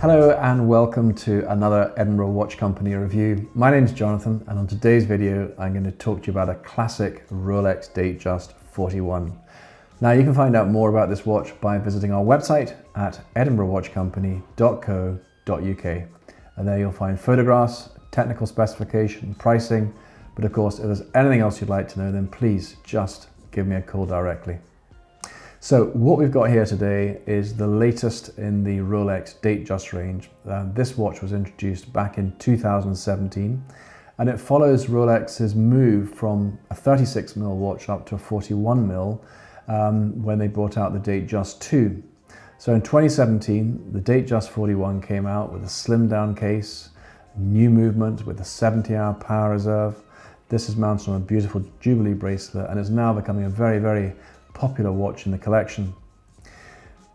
Hello and welcome to another Edinburgh Watch Company review. My name is Jonathan, and on today's video I'm going to talk to you about a classic Rolex Datejust 41. Now you can find out more about this watch by visiting our website at edinburghwatchcompany.co.uk, and there you'll find photographs, technical specification, pricing, but of course if there's anything else you'd like to know, then please just give me a call directly. So what we've got here today is the latest in the Rolex Datejust range. This watch was introduced back in 2017, and it follows Rolex's move from a 36mm watch up to a 41mm when they brought out the Datejust 2. So in 2017, the Datejust 41 came out with a slimmed down case, new movement with a 70-hour power reserve. This is mounted on a beautiful Jubilee bracelet and is now becoming a very popular watch in the collection.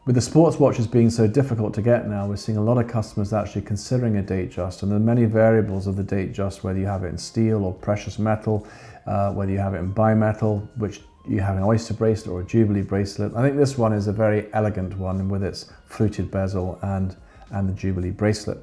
With the sports watches being so difficult to get now, we're seeing a lot of customers actually considering a Datejust, and there are many variables of the Datejust, whether you have it in steel or precious metal, whether you have it in bimetal, which you have an Oyster bracelet or a Jubilee bracelet. I think this one is a very elegant one with its fluted bezel and the Jubilee bracelet.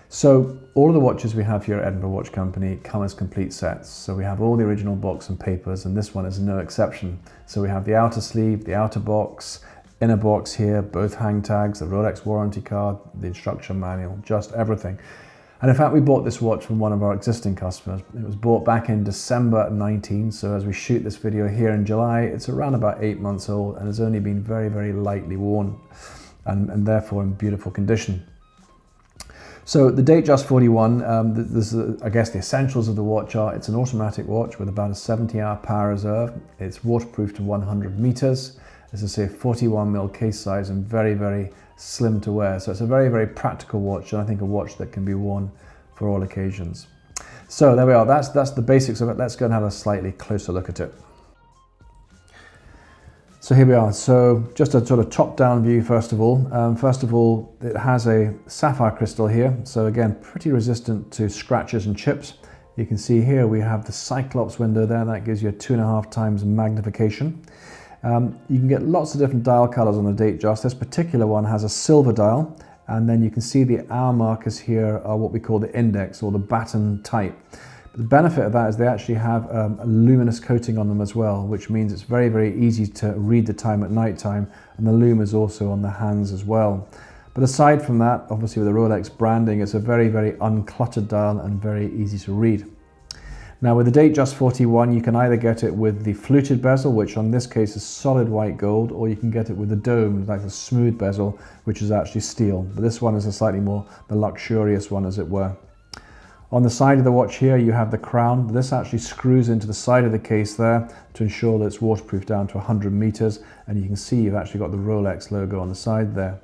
So all of the watches we have here at Edinburgh Watch Company come as complete sets. So we have all the original box and papers, and this one is no exception. So we have the outer sleeve, the outer box, inner box here, both hang tags, the Rolex warranty card, the instruction manual, just everything. And in fact, we bought this watch from one of our existing customers. It was bought back in December 19, so as we shoot this video here in July, it's around about 8 months old and has only been very lightly worn and therefore in beautiful condition. So the Datejust 41, I guess the essentials of the watch are it's an automatic watch with about a 70-hour power reserve. It's waterproof to 100 meters. As I say, 41mm case size and very slim to wear. So it's a very practical watch, and I think a watch that can be worn for all occasions. So there we are. That's the basics of it. Let's go and have a slightly closer look at it. So here we are. So just a sort of top-down view first of all. It has a sapphire crystal here. So again, pretty resistant to scratches and chips. You can see here we have the Cyclops window there. That gives you a 2.5 times magnification. You can get lots of different dial colors on the Datejust. This particular one has a silver dial, and then you can see the hour markers here are what we call the index or the baton type. The benefit of that is they actually have a luminous coating on them as well, which means it's very easy to read the time at night time, and the lume is also on the hands as well. But aside from that, obviously with the Rolex branding, it's a very uncluttered dial and very easy to read. Now with the Datejust 41, you can either get it with the fluted bezel, which on this case is solid white gold, or you can get it with the dome, like a smooth bezel, which is actually steel. But this one is a slightly more the luxurious one, as it were. On the side of the watch here, you have the crown. This actually screws into the side of the case there to ensure that it's waterproof down to 100 meters. And you can see you've actually got the Rolex logo on the side there.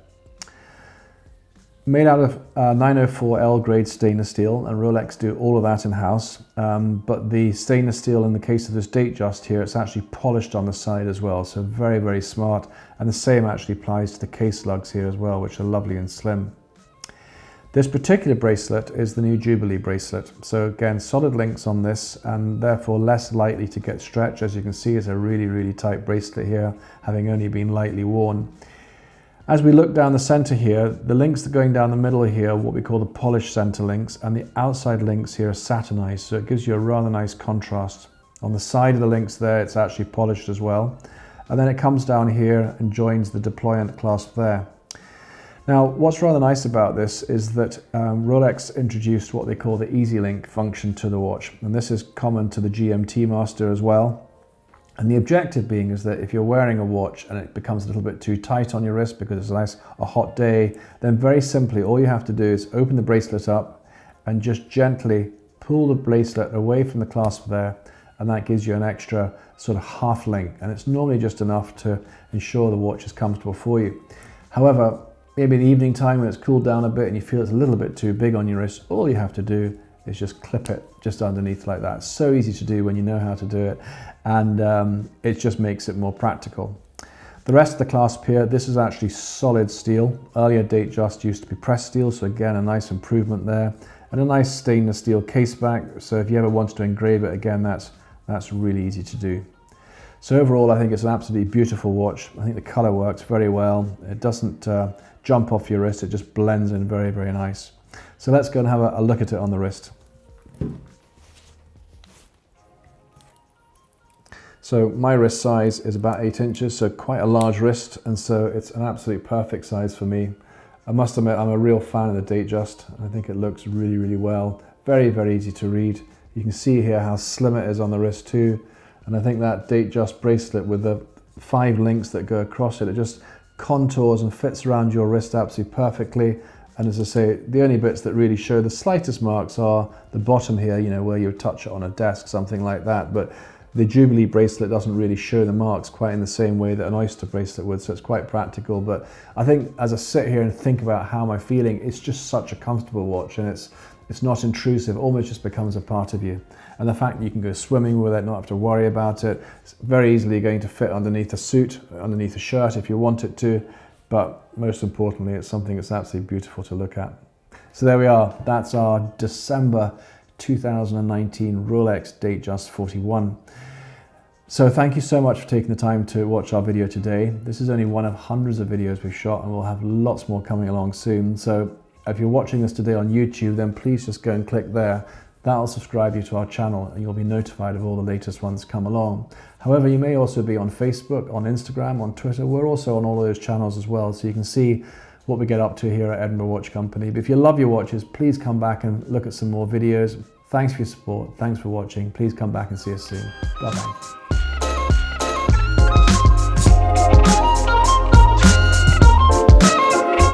Made out of 904L grade stainless steel, and Rolex do all of that in-house. But the stainless steel in the case of this Datejust here, it's actually polished on the side as well. So very smart. And the same actually applies to the case lugs here as well, which are lovely and slim. This particular bracelet is the new Jubilee bracelet. So again, solid links on this and therefore less likely to get stretched. As you can see, it's a really tight bracelet here, having only been lightly worn. As we look down the center here, the links that are going down the middle here are what we call the polished center links, and the outside links here are satinized, so it gives you a rather nice contrast. On the side of the links there, it's actually polished as well. And then it comes down here and joins the deployant clasp there. Now, what's rather nice about this is that Rolex introduced what they call the Easy Link function to the watch, and this is common to the GMT Master as well. And the objective being is that if you're wearing a watch and it becomes a little bit too tight on your wrist because it's a hot day, then very simply all you have to do is open the bracelet up and just gently pull the bracelet away from the clasp there, and that gives you an extra sort of half link, and it's normally just enough to ensure the watch is comfortable for you. However, maybe in the evening time when it's cooled down a bit and you feel it's a little bit too big on your wrist, all you have to do is just clip it just underneath like that. It's so easy to do when you know how to do it, and it just makes it more practical. The rest of the clasp here, this is actually solid steel. Earlier Datejust used to be pressed steel, so again a nice improvement there, and a nice stainless steel case back, so if you ever wanted to engrave it again, that's really easy to do. So overall, I think it's an absolutely beautiful watch. I think the color works very well. It doesn't jump off your wrist. It just blends in very, very nice. So let's go and have a look at it on the wrist. So my wrist size is about 8 inches, so quite a large wrist, and so it's an absolute perfect size for me. I must admit, I'm a real fan of the Datejust. I think it looks really, really well. Very, very easy to read. You can see here how slim it is on the wrist too. And I think that Datejust bracelet with the 5 links that go across it, it just contours and fits around your wrist absolutely perfectly. And as I say, the only bits that really show the slightest marks are the bottom here, you know, where you would touch it on a desk, something like that. But the Jubilee bracelet doesn't really show the marks quite in the same way that an Oyster bracelet would, so it's quite practical. But I think as I sit here and think about how am I feeling, it's just such a comfortable watch, and it's not intrusive, almost just becomes a part of you. And the fact that you can go swimming with it, not have to worry about it, it's very easily going to fit underneath a suit, underneath a shirt if you want it to, but most importantly, it's something that's absolutely beautiful to look at. So there we are, that's our December 2019 Rolex Datejust 41. So thank you so much for taking the time to watch our video today. This is only one of hundreds of videos we've shot, and we'll have lots more coming along soon. So if you're watching this today on YouTube, then please just go and click there. That'll subscribe you to our channel and you'll be notified of all the latest ones come along. However, you may also be on Facebook, on Instagram, on Twitter. We're also on all of those channels as well, so you can see what we get up to here at Edinburgh Watch Company. But if you love your watches, please come back and look at some more videos. Thanks for your support. Thanks for watching. Please come back and see us soon. Bye-bye.